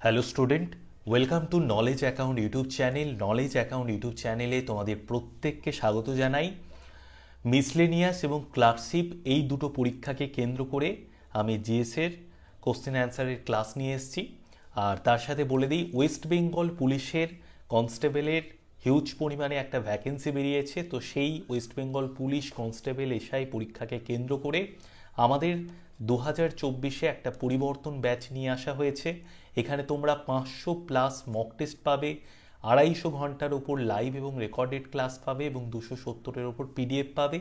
Hello student, welcome to knowledge account YouTube channel. Knowledge account YouTube চ্যানেলে তোমাদের প্রত্যেককে স্বাগত জানাই। মিসলেনিয়াস এবং ক্লার্কশিপ এই দুটো পরীক্ষাকে কেন্দ্র করে আমি জিএসের কোশ্চেন অ্যান্সারের ক্লাস নিয়ে এসেছি। আর তার সাথে বলে দিই, ওয়েস্ট বেঙ্গল পুলিশের কনস্টেবলের হিউজ পরিমাণে একটা ভ্যাকেন্সি বেরিয়েছে। তো সেই West Bengal police constable SI পরীক্ষাকে কেন্দ্র করে আমাদের 2024-এ একটা পরিবর্তন ব্যাচ নিয়ে আসা হয়েছে। এখানে তোমরা 500+ মক টেস্ট পাবে, 250 ঘন্টার ওপর লাইভ এবং রেকর্ডেড ক্লাস পাবে এবং 270-এর ওপর পিডিএফ পাবে।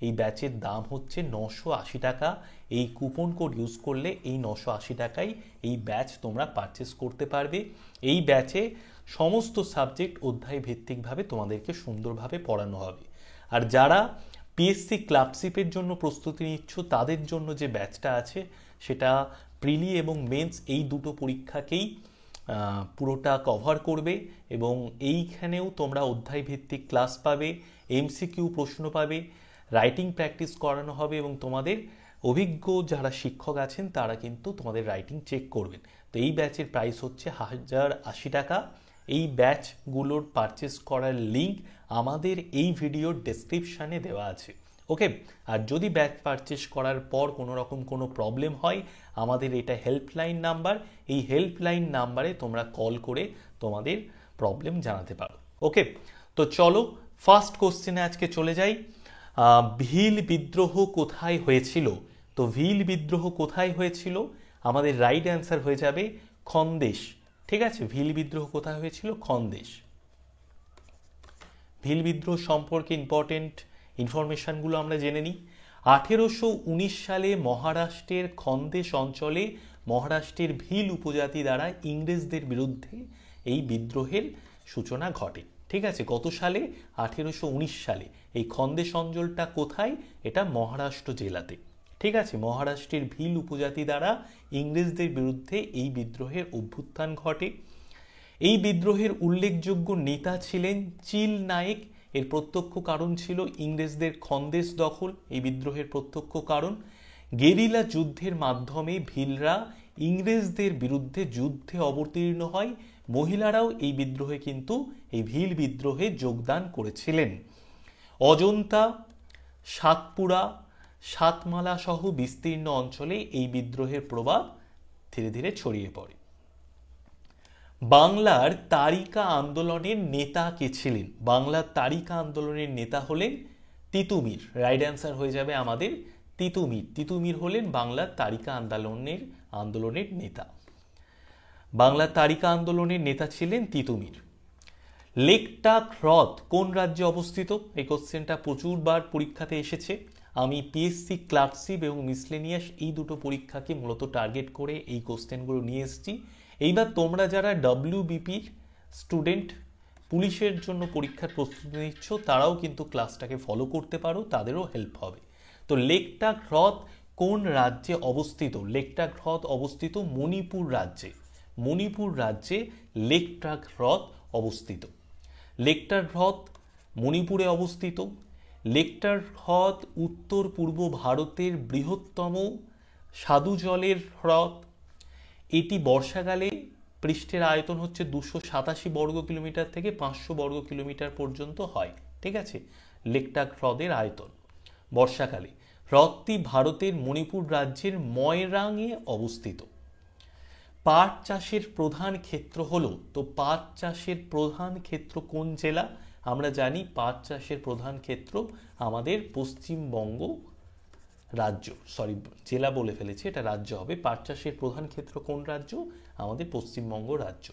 এই ব্যাচের দাম হচ্ছে 980 টাকা। এই কুপন কোড ইউজ করলে এই 980 টাকায় এই ব্যাচ তোমরা পারচেস করতে পারবে। এই ব্যাচে সমস্ত সাবজেক্ট অধ্যায় ভিত্তিকভাবে তোমাদেরকে সুন্দরভাবে পড়ানো হবে। আর যারা পিএসসি ক্লার্কশিপের জন্য প্রস্তুতি নিচ্ছ তাদের জন্য যে ব্যাচটা আছে সেটা প্রিলি এবং মেন্স এই দুটো পরীক্ষাকেই পুরোটা কভার করবে এবং এইখানেও তোমরা অধ্যায় ভিত্তিক ক্লাস পাবে, এমসিকিউ প্রশ্ন পাবে, রাইটিং প্র্যাকটিস করানো হবে এবং তোমাদের অভিজ্ঞ যারা শিক্ষক আছেন তারা কিন্তু তোমাদের রাইটিং চেক করবেন। তো এই ব্যাচের প্রাইস হচ্ছে 1080 টাকা। এই ব্যাচগুলোর পারচেস করার লিঙ্ক আমাদের এই ভিডিওর ডেসক্রিপশানে দেওয়া আছে। ওকে, আর যদি ব্যাচ পারচেস করার পর কোনো রকম কোনো প্রবলেম হয়, আমাদের এটা হেল্পলাইন নাম্বার, এই হেল্পলাইন নাম্বারে তোমরা কল করে তোমাদের প্রবলেম জানাতে পারো। ওকে, তো চলো ফার্স্ট কোশ্চেনে আজকে চলে যাই। ভিল বিদ্রোহ কোথায় হয়েছিল? তো ভিল বিদ্রোহ কোথায় হয়েছিল? আমাদের রাইট অ্যান্সার হয়ে যাবে খন্দেশ। ঠিক আছে, ভিল বিদ্রোহ কোথায় হয়েছিল? খন্দেশ। ভিল বিদ্রোহ সম্পর্কে ইম্পর্টেন্ট ইনফরমেশনগুলো আমরা জেনে নিই। 1819 সালে মহারাষ্ট্রের খন্দেশ অঞ্চলে মহারাষ্ট্রের ভিল উপজাতি দ্বারা ইংরেজদের বিরুদ্ধে এই বিদ্রোহের সূচনা ঘটে। ঠিক আছে, কত সালে? 1819 সালে। এই খন্দেশ অঞ্চলটা কোথায়? এটা মহারাষ্ট্র জেলাতে। ঠিক আছে, মহারাষ্ট্রের ভিল উপজাতি দ্বারা ইংরেজদের বিরুদ্ধে এই বিদ্রোহের অভ্যুত্থান ঘটে। এই বিদ্রোহের উল্লেখযোগ্য নেতা ছিলেন চিল নায়েক। এর প্রত্যক্ষ কারণ ছিল ইংরেজদের খন্দেশ দখল, এই বিদ্রোহের প্রত্যক্ষ কারণ। গেরিলা যুদ্ধের মাধ্যমে ভিলরা ইংরেজদের বিরুদ্ধে যুদ্ধে অবতীর্ণ হয়। মহিলারাও এই বিদ্রোহে কিন্তু এই ভিল বিদ্রোহে যোগদান করেছিলেন। অজন্তা, সাতপুরা, সাতমালা সহ বিস্তীর্ণ অঞ্চলে এই বিদ্রোহের প্রভাব ধীরে ধীরে ছড়িয়ে পড়ে। বাংলার তারিকা আন্দোলনের নেতা কে ছিলেন? বাংলার তারিকা আন্দোলনের নেতা হলেন তিতুমির। রাইট অ্যান্সার হয়ে যাবে আমাদের তিতুমির। তিতুমির হলেন বাংলার তারিকা আন্দোলনের নেতা। বাংলার তারিকা আন্দোলনের নেতা ছিলেন তিতুমির। লেকটাক হ্রদ কোন রাজ্যে অবস্থিত? এই কোশ্চেনটা প্রচুরবার পরীক্ষাতে এসেছে। আমি পিএসসি ক্লার্কশিপ এবং মিসলেনিয়াস এই দুটো পরীক্ষাকে মূলত টার্গেট করে এই কোশ্চেনগুলো নিয়ে এসেছি। এইবার তোমরা যারা ডব্লিউবিপির স্টুডেন্ট, পুলিশের জন্য পরীক্ষার প্রস্তুতি নিচ্ছ, তারাও কিন্তু ক্লাসটাকে ফলো করতে পারো, তাদেরও হেল্প হবে। তো লেকটাক হ্রদ কোন রাজ্যে অবস্থিত? লেকটাক হ্রদ অবস্থিত মণিপুর রাজ্যে। মণিপুর রাজ্যে লেকটাক হ্রদ অবস্থিত। লেকটাক হ্রদ মণিপুরে অবস্থিত। লেকটাক হ্রদ উত্তর পূর্ব ভারতের বৃহত্তম স্বাদু জলের হ্রদ। এটি বর্ষাকালে পৃষ্ঠের আয়তন হচ্ছে 287 বর্গ কিলোমিটার থেকে 500 বর্গ কিলোমিটার পর্যন্ত হয়। ঠিক আছে, লেকটাক হ্রদের আয়তন বর্ষাকালে। হ্রদটি ভারতের মণিপুর রাজ্যের ময়রাংয়ে অবস্থিত। পাট চাষের প্রধান ক্ষেত্র হলো, তো পাট চাষের প্রধান ক্ষেত্র কোন জেলা? আমরা জানি পাট চাষের প্রধান ক্ষেত্র আমাদের পশ্চিমবঙ্গ রাজ্য। সরি, জেলা বলে ফেলেছি, এটা রাজ্য হবে। পাট চাষের প্রধান ক্ষেত্র কোন রাজ্য? আমাদের পশ্চিমবঙ্গ রাজ্য।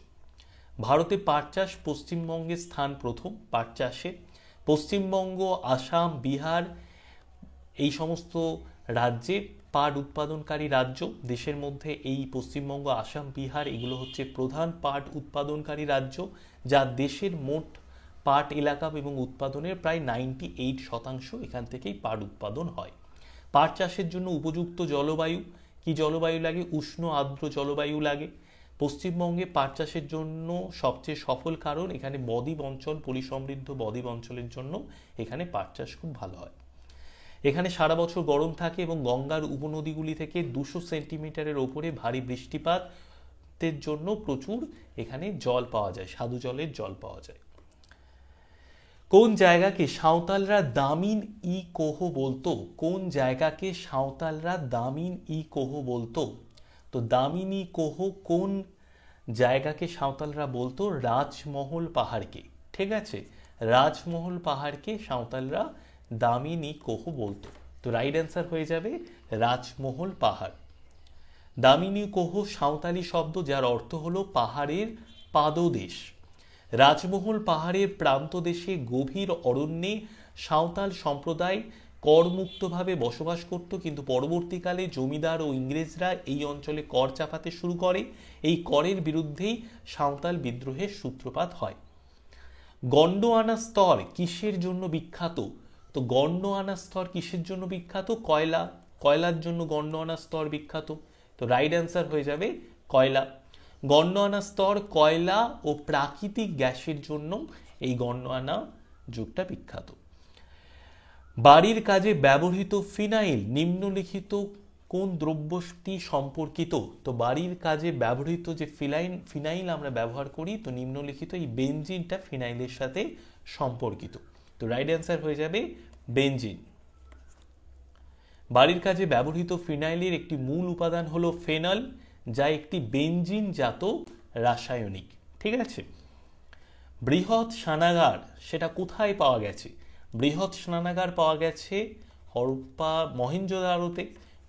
ভারতে পাট চাষ পশ্চিমবঙ্গের স্থান প্রথম পাট চাষে। পশ্চিমবঙ্গ, আসাম, বিহার এই সমস্ত রাজ্যে পাট উৎপাদনকারী রাজ্য। দেশের মধ্যে এই পশ্চিমবঙ্গ, আসাম, বিহার এগুলো হচ্ছে প্রধান পাট উৎপাদনকারী রাজ্য, যা দেশের মোট পাট এলাকা এবং উৎপাদনের প্রায় 98% এখান থেকেই পাট উৎপাদন হয়। পাট চাষের জন্য উপযুক্ত জলবায়ু কি? জলবায়ু লাগে উষ্ণ আর্দ্র জলবায়ু লাগে। পশ্চিমবঙ্গে পাট চাষের জন্য সবচেয়ে সফল কারণ এখানে বদ্বীপ অঞ্চল, পলিসমৃদ্ধ বদ্বীপ অঞ্চলের জন্য এখানে পাট চাষ খুব ভালো হয়। এখানে সারা বছর গরম থাকে এবং গঙ্গার উপনদীগুলি থেকে 200 সেন্টিমিটারের ওপরে ভারী বৃষ্টিপাত খাদ্যের জন্য প্রচুর এখানে জল পাওয়া যায়, স্বাদু জলের জল পাওয়া যায়। কোন জায়গাকে সাঁওতালরা দামিন ই কোহ বলতো? কোন জায়গাকে সাঁওতালরা দামিন ই কোহ বলতো? তো দামিন ই কোহ কোন জায়গাকে সাঁওতালরা বলতো? রাজমহল পাহাড়কে। ঠিক আছে, রাজমহল পাহাড়কে সাঁওতালরা দামিন ই কোহ বলতো। তো রাইট অ্যান্সার হয়ে যাবে রাজমহল পাহাড়। দামিনী কোহ সাঁওতালি শব্দ যার অর্থ হলো পাহাড়ের পাদদেশ। রাজমহল পাহাড়ের প্রান্তদেশে গভীর অরণ্যে সাঁওতাল সম্প্রদায় করমুক্তভাবে বসবাস করত, কিন্তু পরবর্তীকালে জমিদার ও ইংরেজরা এই অঞ্চলে কর চাপাতে শুরু করে। এই করের বিরুদ্ধেই সাঁওতাল বিদ্রোহের সূত্রপাত হয়। গন্ডোয়ানা স্তর কিসের জন্য বিখ্যাত? তো গন্ডোয়ানা স্তর কিসের জন্য বিখ্যাত? কয়লা, কয়লার জন্য গন্ডোয়ানা স্তর বিখ্যাত। তো রাইট অ্যান্সার হয়ে যাবে কয়লা। গন্ডোয়ানা স্তর কয়লা ও প্রাকৃতিক গ্যাসের জন্য এই গন্ডোয়ানা যুগটা বিখ্যাত। বাড়ির কাজে ব্যবহৃত ফিনাইল নিম্নলিখিত কোন দ্রব্যটি সম্পর্কিত? তো বাড়ির কাজে ব্যবহৃত যে ফিনাইল আমরা ব্যবহার করি, তো নিম্নলিখিত এই বেনজিনটা ফিনাইলের সাথে সম্পর্কিত। তো রাইট অ্যান্সার হয়ে যাবে বেনজিন। বাড়ির কাজে ব্যবহৃত ফিনাইলের একটি মূল উপাদান হলো ফেনল, যা একটি বেনজিন জাত রাসায়নিক। ঠিক আছে, বৃহৎ স্নানাগার সেটা কোথায় পাওয়া গেছে? বৃহৎ স্নানাগার পাওয়া গেছে হরপ্পা মহেঞ্জোদারোতে।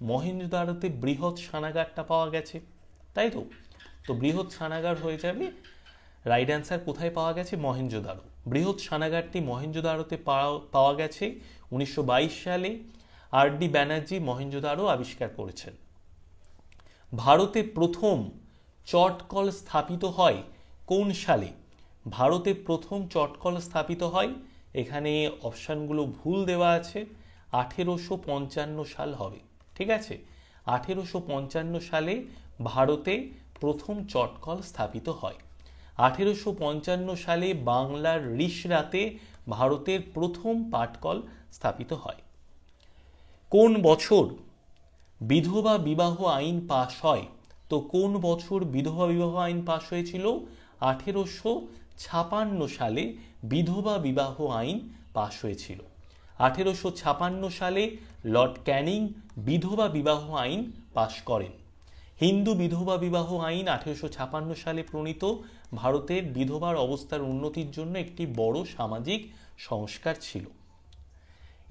মহেঞ্জোদারোতে বৃহৎ স্নানাগারটা পাওয়া গেছে, তাই তো? তো বৃহৎ স্নানাগার হয়ে যাবে রাইট অ্যান্সার। কোথায় পাওয়া গেছে? মহেঞ্জোদারো। বৃহৎ স্নানাগারটি মহেঞ্জোদারোতে পাওয়া গেছে 1922 সালে। আর.ডি. ব্যানার্জি মহেঞ্জোদারো আবিষ্কার করেছেন। ভারতে প্রথম চটকল স্থাপিত হয় কোন সালে? ভারতে প্রথম চটকল স্থাপিত হয়, এখানে অপশানগুলো ভুল দেওয়া আছে, 1855 সাল হবে। ঠিক আছে, 1855 সালে ভারতে প্রথম চটকল স্থাপিত হয়। 1855 সালে বাংলার রিষড়াতে ভারতের প্রথম পাটকল স্থাপিত হয়। কোন বছর বিধবা বিবাহ আইন পাশ হয়? তো কোন বছর বিধবা বিবাহ আইন পাশ হয়েছিল? 1856 সালে বিধবা বিবাহ আইন পাশ হয়েছিল। 1856 সালে লর্ড ক্যানিং বিধবা বিবাহ আইন পাশ করেন। হিন্দু বিধবা বিবাহ আইন 1856 সালে প্রণীত ভারতের বিধবার অবস্থার উন্নতির জন্য একটি বড় সামাজিক সংস্কার ছিল।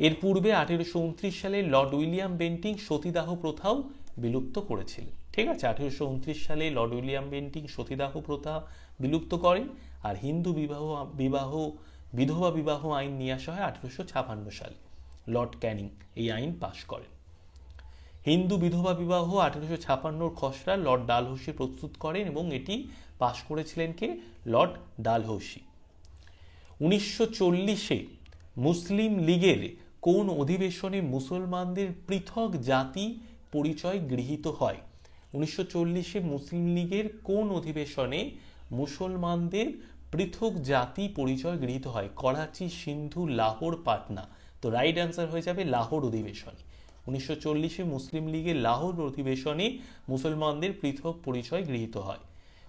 এর পূর্বে 1829 সালে লর্ড উইলিয়াম বেন্টিং সতীদাহ প্রথাও বিলুপ্ত করেছিলেন। ঠিক আছে, 1829 সালে লর্ড উইলিয়াম বেন্টিং সতীদাহ প্রথা বিলুপ্ত করেন, আর হিন্দু বিধবা বিবাহ আইন নিয়ে আসা হয় 1856 সালে। লর্ড ক্যানিং এই আইন পাশ করেন। হিন্দু বিধবা বিবাহ 1856 খসড়া লর্ড ডালহৌসি প্রস্তুত করেন এবং এটি পাশ করেছিলেন কে? লর্ড ডালহৌসি। 1940-এ মুসলিম লীগের কোন অধিবেশনে মুসলমানদের পৃথক জাতি পরিচয় গৃহীত হয়? 1940-এ মুসলিম লীগের কোন অধিবেশনে মুসলমানদের পৃথক জাতি পরিচয় গৃহীত হয়? করাচি, সিন্ধু, লাহোর, পাটনা। তো রাইট অ্যান্সার হয়ে যাবে লাহোর অধিবেশনে। 1940-এ মুসলিম লীগের লাহোর অধিবেশনে মুসলমানদের পৃথক পরিচয় গৃহীত হয়।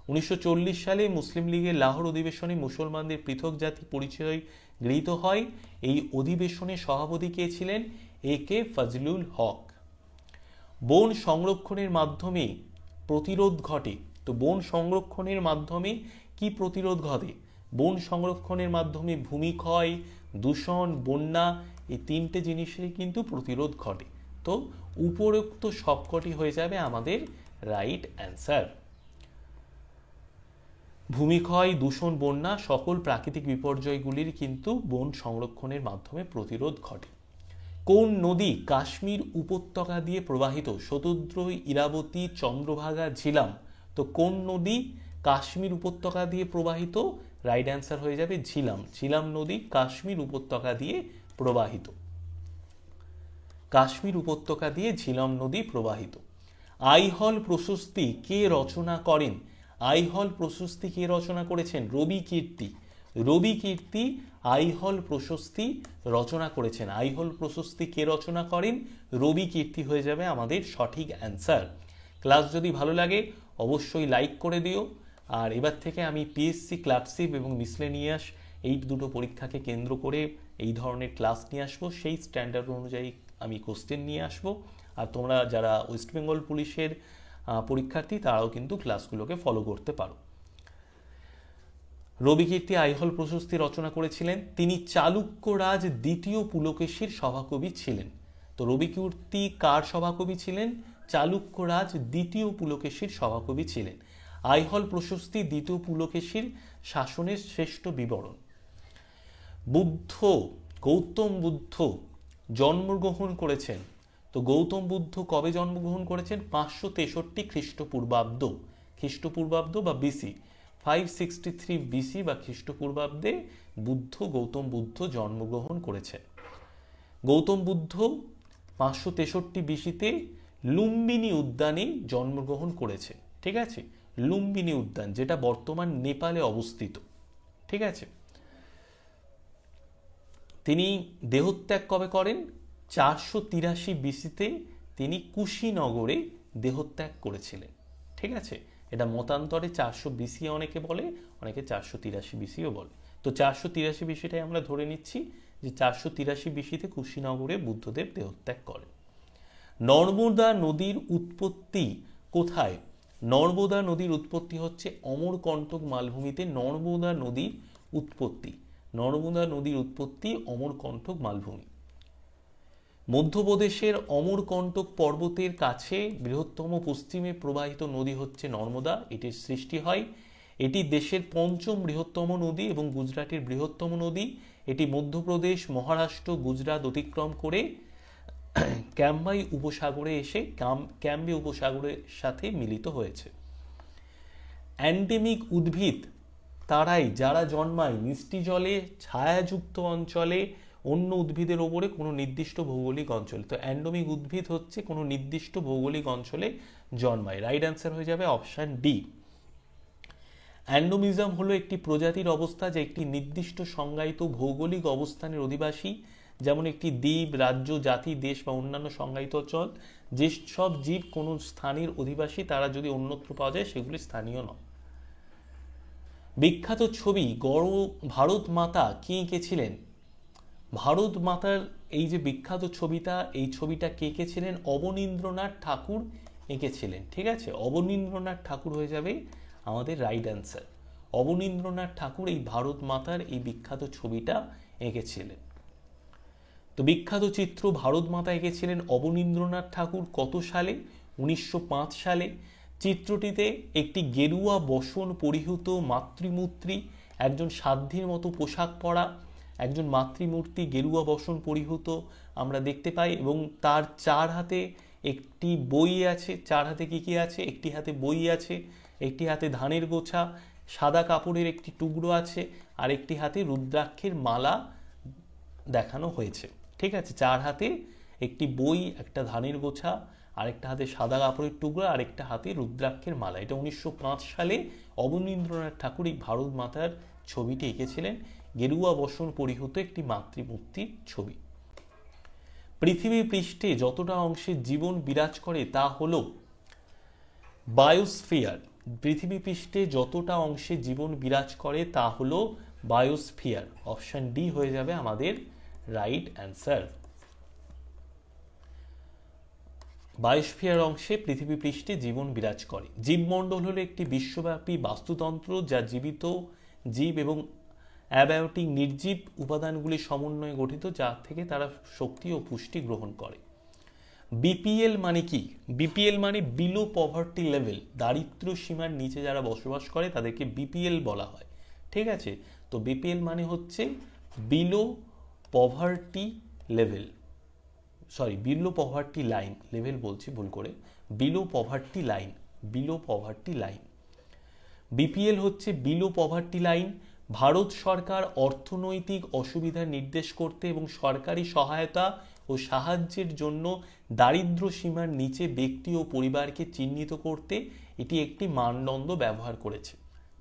1940 সালে মুসলিম লীগের লাহোর অধিবেশনে মুসলমানদের পৃথক জাতি পরিচয় গৃহীত হয়। এই অধিবেশনে সভাপতি কে ছিলেন? A.K. ফজলুল হক। বন সংরক্ষণের মাধ্যমে প্রতিরোধ ঘটে। তো বন সংরক্ষণের মাধ্যমে কি প্রতিরোধ ঘটে? বন সংরক্ষণের মাধ্যমে ভূমিক্ষয়, দূষণ, বন্যা এই তিনটে জিনিসেরই কিন্তু প্রতিরোধ ঘটে। তো উপরোক্ত সবকটি হয়ে যাবে আমাদের রাইট অ্যান্সার। ভূমিক্ষয়, দূষণ, বন্যা সকল প্রাকৃতিক বিপর্যয়গুলির কিন্তু বন সংরক্ষণের মাধ্যমে প্রতিরোধ ঘটে। কোন নদী কাশ্মীর উপত্যকা দিয়ে প্রবাহিত? শতদ্রু, ইরাবতী, চন্দ্রভাগা, ঝিলাম। তো কোন নদী কাশ্মীর উপত্যকা দিয়ে প্রবাহিত? রাইট অ্যান্সার হয়ে যাবে ঝিলাম। ঝিলাম নদী কাশ্মীর উপত্যকা দিয়ে প্রবাহিত। কাশ্মীর উপত্যকা দিয়ে ঝিলাম নদী প্রবাহিত। আইহল প্রশস্তি কে রচনা করেন? আইহল প্রশস্তি কে রচনা করেছেন? রবি কীর্তি। রবি কীর্তি আইহল প্রশস্তি রচনা করেছেন। আইহল প্রশস্তি কে রচনা করেন? রবি কীর্তি হয়ে যাবে আমাদের সঠিক অ্যান্সার। ক্লাস যদি ভালো লাগে অবশ্যই লাইক করে দিও। আর এবার থেকে আমি পিএসসি ক্লার্কশিপ এবং মিসলেনিয়াস এই দুটো পরীক্ষাকে কেন্দ্র করে এই ধরনের ক্লাস নিয়ে আসবো, সেই স্ট্যান্ডার্ড অনুযায়ী আমি কোশ্চেন নিয়ে আসবো। আর তোমরা যারা ওয়েস্ট বেঙ্গল পুলিশের পরীক্ষার্থী তারাও কিন্তু ক্লাসগুলোকে ফলো করতে পারো। রবিকীর্তি আইহল প্রশস্তি রচনা করেছিলেন, তিনি চালুক্যরাজ দ্বিতীয় পুলকেশীর সভাকবি ছিলেন। তো রবিকীর্তি কার সভাকবি ছিলেন? চালুক্যরাজ দ্বিতীয় পুলকেশীর সভাকবি ছিলেন। আইহল প্রশস্তি দ্বিতীয় পুলকেশীর শাসনের শ্রেষ্ঠ বিবরণ। বুদ্ধ, গৌতম বুদ্ধ জন্মগ্রহণ করেছেন। তো গৌতম বুদ্ধ কবে জন্মগ্রহণ করেছেন? 563 খ্রিস্টপূর্বাব্দ বা বিসি, 563 বিসি বা খ্রিস্টপূর্বাব্দে গৌতম বুদ্ধ জন্মগ্রহণ করেছেন। গৌতম বুদ্ধ 563 বিসিতে লুম্বিনী উদ্যানে জন্মগ্রহণ করেছে। ঠিক আছে, লুম্বিনী উদ্যান যেটা বর্তমান নেপালে অবস্থিত। ঠিক আছে, তিনি দেহত্যাগ কবে করেন? 483 বিসিতে তিনি কুশীনগরে দেহত্যাগ করেছিলেন। ঠিক আছে, এটা মতান্তরে 400 বিসি অনেকে বলে, অনেকে 483 বিসিও বলে। তো 483 বিসিটাই আমরা ধরে নিচ্ছি যে 483 বিসিতে কুশীনগরে বুদ্ধদেব দেহত্যাগ করেন। নর্মদা নদীর উৎপত্তি কোথায়? নর্মদা নদীর উৎপত্তি হচ্ছে অমরকণ্টক মালভূমিতে। নর্মদা নদীর উৎপত্তি অমরকণ্টক মালভূমি। মধ্যপ্রদেশের অমরকণ্টক পর্বতের কাছে বৃহত্তম পশ্চিমে প্রবাহিত নদী হচ্ছে নর্মদা। এটির সৃষ্টি হয়। এটি দেশের 5ম বৃহত্তম নদী এবং গুজরাটের বৃহত্তম নদী। এটি মধ্যপ্রদেশ, মহারাষ্ট্র, গুজরাট অতিক্রম করে ক্যাম্বাই উপসাগরে এসে ক্যাম্বে উপসাগরের সাথে মিলিত হয়েছে। অ্যান্ডেমিক উদ্ভিদ তারাই যারা জন্মায় মিষ্টি জলে ছায়াযুক্ত অঞ্চলে, অন্য উদ্ভিদের ওপরে কোনো নির্দিষ্ট ভৌগোলিক অঞ্চলে। তো অ্যান্ডেমিক উদ্ভিদ হচ্ছে কোনো নির্দিষ্ট ভৌগোলিক অঞ্চলে জন্মায়। রাইট অ্যান্সার হয়ে যাবে অপশান ডি। অ্যান্ডোমিজম হলো একটি প্রজাতির অবস্থা যা একটি নির্দিষ্ট সংজ্ঞায়িত ভৌগোলিক অবস্থানের অধিবাসী, যেমন একটি দ্বীপ, রাজ্য, জাতি, দেশ বা অন্যান্য সংজ্ঞায়িত অঞ্চল। যেসব জীব কোনো স্থানের অধিবাসী তারা যদি অন্যত্র পাওয়া যায় সেগুলি স্থানীয় নয়। বিখ্যাত ছবি ভারত মাতা কে এঁকেছিলেন? ভারত মাতার এই যে বিখ্যাত ছবিটা, এই ছবিটা কে এঁকেছিলেন? অবনীন্দ্রনাথ ঠাকুর এঁকেছিলেন। ঠিক আছে, অবনীন্দ্রনাথ ঠাকুর হয়ে যাবে আমাদের রাইট অ্যান্সার। অবনীন্দ্রনাথ ঠাকুর এই ভারত মাতার এই বিখ্যাত ছবিটা এঁকেছিলেন। তো বিখ্যাত চিত্র ভারত মাতা এঁকেছিলেন অবনীন্দ্রনাথ ঠাকুর কত সালে? 1905 সালে। চিত্রটিতে একটি গেরুয়া বসন পরিহিত মাতৃমূর্তি, একজন সাধ্যের মতো পোশাক পরা একজন মাতৃমূর্তি গেরুয়া বসন পরিহিত আমরা দেখতে পাই, এবং তার চার হাতে একটি বই আছে। চার হাতে কি আছে? একটি হাতে বই আছে, একটি হাতে ধানের গোছা, সাদা কাপড়ের একটি টুকরো আছে, আর একটি হাতে রুদ্রাক্ষের মালা দেখানো হয়েছে। ঠিক আছে, চার হাতে একটি বই, একটা ধানের গোছা, আরেকটা হাতে সাদা কাপড়ের টুকরো, আরেকটা হাতে রুদ্রাক্ষের মালা। এটা 1905 সালে অবনীন্দ্রনাথ ঠাকুর এই ভারত মাতার ছবিটি এঁকেছিলেন, গেরুয়া বসন পরিহিত একটি মাতৃমূর্তির ছবি। পৃথিবী পৃষ্ঠে যতটা অংশে জীবন বিরাজ করে তা হলো বায়োস্ফিয়ার। পৃথিবী পৃষ্ঠে যতটা অংশে জীবন বিরাজ করে তা হলো বায়োস্ফিয়ার। অপশন ডি হয়ে যাবে আমাদের রাইট অ্যান্সার। বায়োস্ফিয়ার অংশে পৃথিবী পৃষ্ঠে জীবন বিরাজ করে। জীবমণ্ডল হলো একটি বিশ্বব্যাপী বাস্তুতন্ত্র যা জীবিত জীব এবং অ্যাবায়োটিক নির্জীব উপাদানগুলির সমন্বয়ে গঠিত, যা থেকে তারা শক্তি ও পুষ্টি গ্রহণ করে। বিপিএল মানে কি? বিপিএল মানে বিলো পভার্টি লেভেল। দারিদ্র সীমার নিচে যারা বসবাস করে তাদেরকে বিপিএল বলা হয়। ঠিক আছে, তো বিপিএল মানে হচ্ছে below poverty level, below poverty line, level বলছি ভুল করে, below poverty line, below poverty line. BPL হচ্ছে বিলো পভার্টি লাইন। ভারত সরকার অর্থনৈতিক অসুবিধা নির্দেশ করতে এবং সরকারি সহায়তা ও সাহায্যের জন্য দারিদ্র সীমার নিচে ব্যক্তি ও পরিবারকে চিহ্নিত করতে এটি একটি মানদণ্ড ব্যবহার করেছে।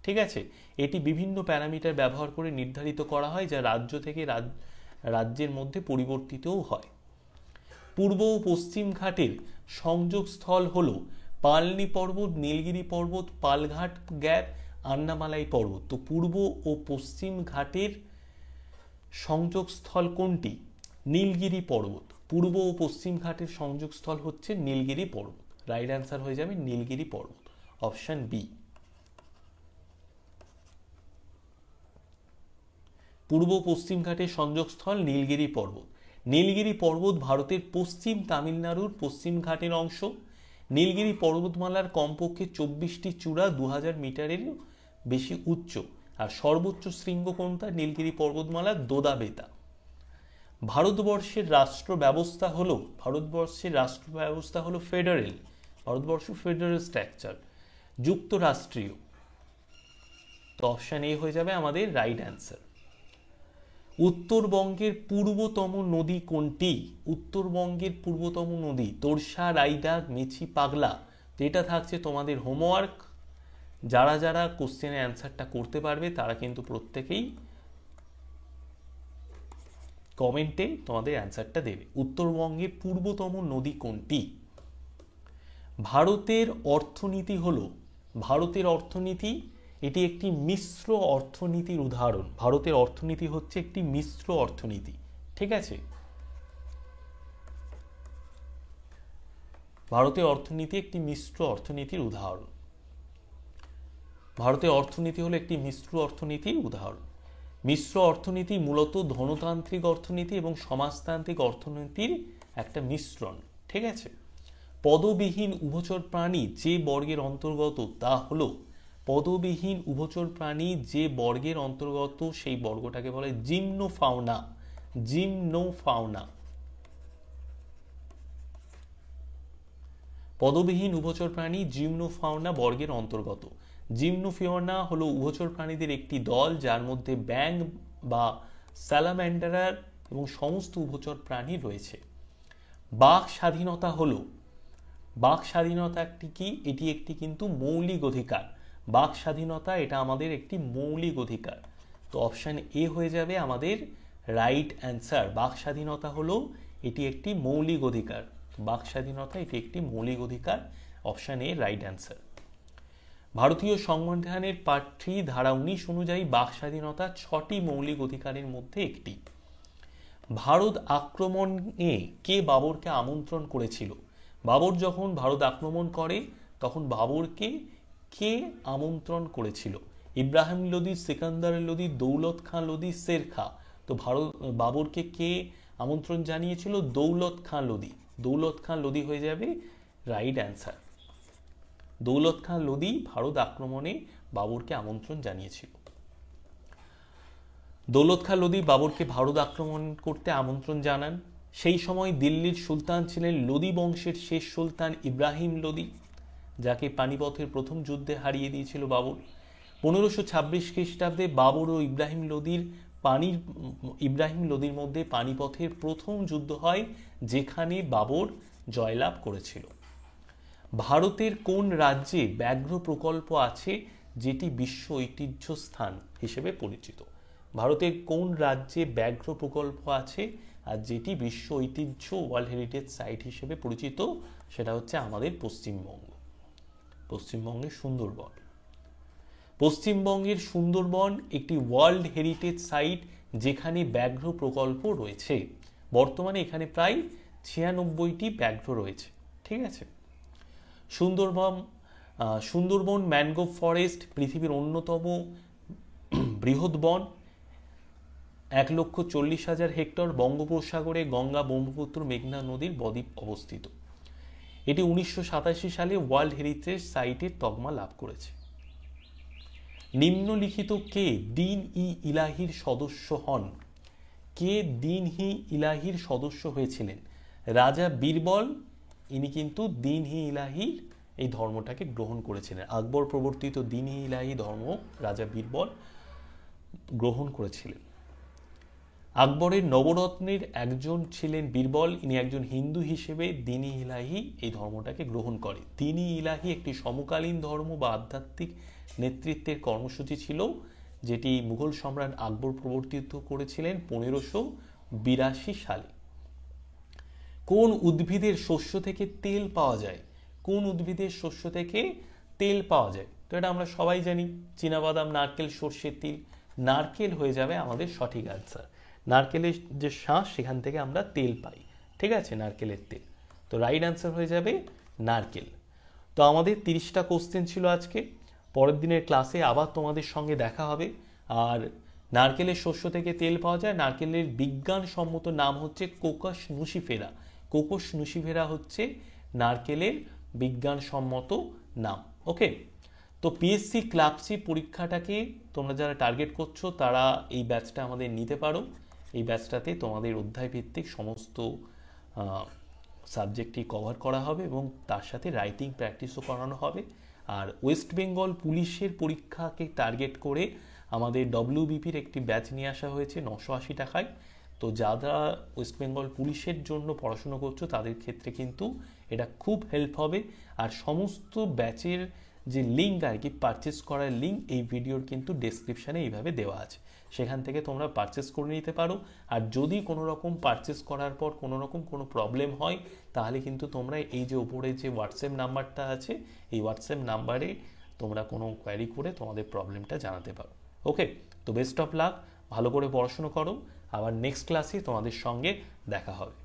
ঠিক আছে, এটি বিভিন্ন প্যারামিটার ব্যবহার করে নির্ধারিত করা হয়, যা রাজ্য থেকে রাজ্যের মধ্যে পরিবর্তিতও হয়। পূর্ব ও পশ্চিম ঘাটের সংযোগস্থল হল পালনি পর্বত, নীলগিরি পর্বত, পালঘাট গ্যাপ, আন্নামালাই পর্বত। তো পূর্ব ও পশ্চিম ঘাটের সংযোগস্থল কোনটি? নীলগিরি পর্বত। পূর্ব ও পশ্চিম ঘাটের সংযোগস্থল হচ্ছে নীলগিরি পর্বত। রাইট অ্যান্সার হয়ে যাবে নীলগিরি পর্বত, অপশন বি। পূর্ব পশ্চিম ঘাটের সংযোগস্থল নীলগিরি পর্বত। নীলগিরি পর্বত ভারতের পশ্চিম তামিলনাড়ুর পশ্চিম ঘাটের অংশ। নীলগিরি পর্বতমালার কমপক্ষে 24টি চূড়া 2000 মিটারের বেশি উচ্চ। আর সর্বোচ্চ শৃঙ্গ কোনটা নীলগিরি পর্বতমালার? দোদা-বেতা। ভারতবর্ষের রাষ্ট্র ব্যবস্থা হলো ফেডারেল। ভারতবর্ষ ফেডারেল স্ট্রাকচার, যুক্তরাষ্ট্রীয়। তো অপশন এ হয়ে যাবে আমাদের রাইট অ্যান্সার। উত্তরবঙ্গের পূর্বতম নদী কোনটি? উত্তরবঙ্গের পূর্বতম নদী তোরসা, রাইডাক, মেছি, পাগলা। তো এটা থাকছে তোমাদের হোমওয়ার্ক। যারা যারা কোশ্চেনের অ্যান্সারটা করতে পারবে তারা কিন্তু প্রত্যেকেই কমেন্টে তোমাদের অ্যান্সারটা দেবে। উত্তরবঙ্গের পূর্বতম নদী কোনটি? ভারতের অর্থনীতি এটি একটি মিশ্র অর্থনীতির উদাহরণ। ভারতের অর্থনীতি হচ্ছে একটি মিশ্র অর্থনীতি, ঠিক আছে? ভারতের অর্থনীতি একটি মিশ্র অর্থনীতির উদাহরণ। ভারতের অর্থনীতি হলো একটি মিশ্র অর্থনীতির উদাহরণ। মিশ্র অর্থনীতি মূলত ধনতান্ত্রিক অর্থনীতি এবং সমাজতান্ত্রিক অর্থনীতির একটা মিশ্রণ, ঠিক আছে? পদবিহীন উভচর প্রাণী যে বর্গের অন্তর্গত তা হলো, পদবিহীন উভচর প্রাণী যে বর্গের অন্তর্গত সেই বর্গটাকে বলে জিমনোফাউনা। জিমনোফাউনা। পদবিহীন উভচর প্রাণী জিমনোফাউনা বর্গের অন্তর্গত। জিমনোফাউনা হলো উভচর প্রাণীদের একটি দল যার মধ্যে ব্যাঙ বা স্যালামান্ডার এবং সমস্ত উভচর প্রাণী রয়েছে। বাক স্বাধীনতা একটি কি? এটি একটি কিন্তু মৌলিক অধিকার। বাক স্বাধীনতা এটা আমাদের একটি মৌলিক অধিকার। তো অপশন এ হয়ে যাবে আমাদের রাইট অ্যান্সার। বাক স্বাধীনতা হলো এটি একটি মৌলিক অধিকার। বাক স্বাধীনতা এটি একটি মৌলিক অধিকার, অপশন এ রাইট অ্যান্সার। ভারতীয় সংবিধানের পার্ট 3 ধারা 19 অনুযায়ী বাক স্বাধীনতা 6টি মৌলিক অধিকারের মধ্যে একটি। ভারত আক্রমণে কে বাবরকে আমন্ত্রণ করেছিল? বাবর যখন ভারত আক্রমণ করে তখন বাবরকে কে আমন্ত্রণ করেছিল? ইব্রাহিম লোদি, সিকান্দার লোদি, দৌলত খাঁ লোদি, শের খাঁ। তো বাবরকে কে আমন্ত্রণ জানিয়েছিল? দৌলত খাঁ লোদি। দৌলত খাঁ লোদি হয়ে যাবে রাইট অ্যান্সার। দৌলত খাঁ লোদি ভারত আক্রমণে বাবরকে আমন্ত্রণ জানিয়েছিল। দৌলত খাঁ লোদি বাবরকে ভারত আক্রমণ করতে আমন্ত্রণ জানান। সেই সময় দিল্লির সুলতান ছিলেন লোদি বংশের শেষ সুলতান ইব্রাহিম লোদি, যাকে পানিপথের প্রথম যুদ্ধে হারিয়ে দিয়েছিল বাবর। 1526 খ্রিস্টাব্দে বাবর ও ইব্রাহিম লোদির মধ্যে পানিপথের প্রথম যুদ্ধ হয়, যেখানে বাবর জয়লাভ করেছিল। ভারতের কোন রাজ্যে ব্যাঘ্র প্রকল্প আছে যেটি বিশ্ব ঐতিহ্য স্থান হিসেবে পরিচিত? ভারতের কোন রাজ্যে ব্যাঘ্র প্রকল্প আছে আর যেটি বিশ্ব ঐতিহ্য ওয়ার্ল্ড হেরিটেজ সাইট হিসেবে পরিচিত? সেটা হচ্ছে আমাদের পশ্চিমবঙ্গ। পশ্চিমবঙ্গের সুন্দরবন। পশ্চিমবঙ্গের সুন্দরবন একটি ওয়ার্ল্ড হেরিটেজ সাইট যেখানে ব্যাঘ্র প্রকল্প রয়েছে। বর্তমানে এখানে প্রায় 96টি ব্যাঘ্র রয়েছে, ঠিক আছে? সুন্দরবন ম্যানগ্রোভ ফরেস্ট পৃথিবীর অন্যতম বৃহৎ বন। 1,40,000 হেক্টর। বঙ্গোপসাগরে গঙ্গা, ব্রহ্মপুত্র, মেঘনা নদীর বদ্বীপ অবস্থিত। এটি 1987 সালে ওয়ার্ল্ড হেরিটেজ সাইটের তকমা লাভ করেছে। নিম্নলিখিত কে দিন-ই-ইলাহির সদস্য হন? কে দিন-ই-ইলাহির সদস্য হয়েছিলেন? রাজা বীরবল, ইনি কিন্তু দিন-ই-ইলাহির এই ধর্মটাকে গ্রহণ করেছিলেন। আকবর প্রবর্তিত দিন-ই-ইলাহি ধর্ম রাজা বীরবল গ্রহণ করেছিলেন। আকবরের নবরত্নের একজন ছিলেন বীরবল, ইনি একজন হিন্দু হিসেবে দিন-ই-ইলাহি এই ধর্মটাকে গ্রহণ করে। দিন-ই-ইলাহি একটি সমকালীন ধর্ম বা আধ্যাত্মিক নেতৃত্বের কর্মসূচি ছিল, যেটি মুঘল সম্রাট আকবর প্রবর্তিত করেছিলেন 1582 সালে। কোন উদ্ভিদের শস্য থেকে তেল পাওয়া যায়? কোন উদ্ভিদের শস্য থেকে তেল পাওয়া যায়? তো এটা আমরা সবাই জানি, চীনাবাদাম, নারকেল, সর্ষের তিল। নারকেল হয়ে যাবে আমাদের সঠিক আনসার। নারকেলের যে শাঁস সেখান থেকে আমরা তেল পাই, ঠিক আছে, নারকেলের তেল। তো রাইট আনসার হয়ে যাবে নারকেল। তো আমাদের 30টা কোশ্চেন ছিল আজকে। পরের দিনের ক্লাসে আবার তোমাদের সঙ্গে দেখা হবে। আর নারকেলের শস্য থেকে তেল পাওয়া যায়, নারকেলের বিজ্ঞানসম্মত নাম হচ্ছে কোকাস নুসিফেরা। কোকোস নুসিফেরা হচ্ছে নারকেলের বিজ্ঞানসম্মত নাম। ওকে, তো পিএসসি ক্লার্কশিপ পরীক্ষাটাকে তোমরা যারা টার্গেট করছো তারা এই ব্যাচটা আমাদের নিতে পারো। এই ব্যাচটাতে তোমাদের অধ্যায়ভিত্তিক সমস্ত সাবজেক্টই কভার করা হবে এবং তার সাথে রাইটিং প্র্যাকটিসও করানো হবে। আর ওয়েস্ট বেঙ্গল পুলিশের পরীক্ষাকে টার্গেট করে আমাদের ডব্লিউবিপির একটি ব্যাচ নিয়ে আসা হয়েছে 980 টাকায়। তো যারা ওয়েস্ট বেঙ্গল পুলিশের জন্য পড়াশুনো করছো তাদের ক্ষেত্রে কিন্তু এটা খুব হেল্প হবে। আর সমস্ত ব্যাচের যে লিঙ্ক আর কি, পারচেস করার লিঙ্ক এই ভিডিওর কিন্তু ডেসক্রিপশানে এইভাবে দেওয়া আছে, সেখান থেকে তোমরা পারচেস করে নিতে পারো। আর যদি কোনো রকম পারচেস করার পর কোনো রকম কোনো প্রবলেম হয় তাহলে কিন্তু তোমরা এই যে উপরে যে হোয়াটসঅ্যাপ নাম্বারটা আছে এই হোয়াটসঅ্যাপ নাম্বারে তোমরা কোনো কোয়ারি করে তোমাদের প্রবলেমটা জানাতে পারো। ওকে, তো বেস্ট অফ লাক, ভালো করে পড়াশুনো করো, আবার নেক্সট ক্লাসে তোমাদের সঙ্গে দেখা হবে।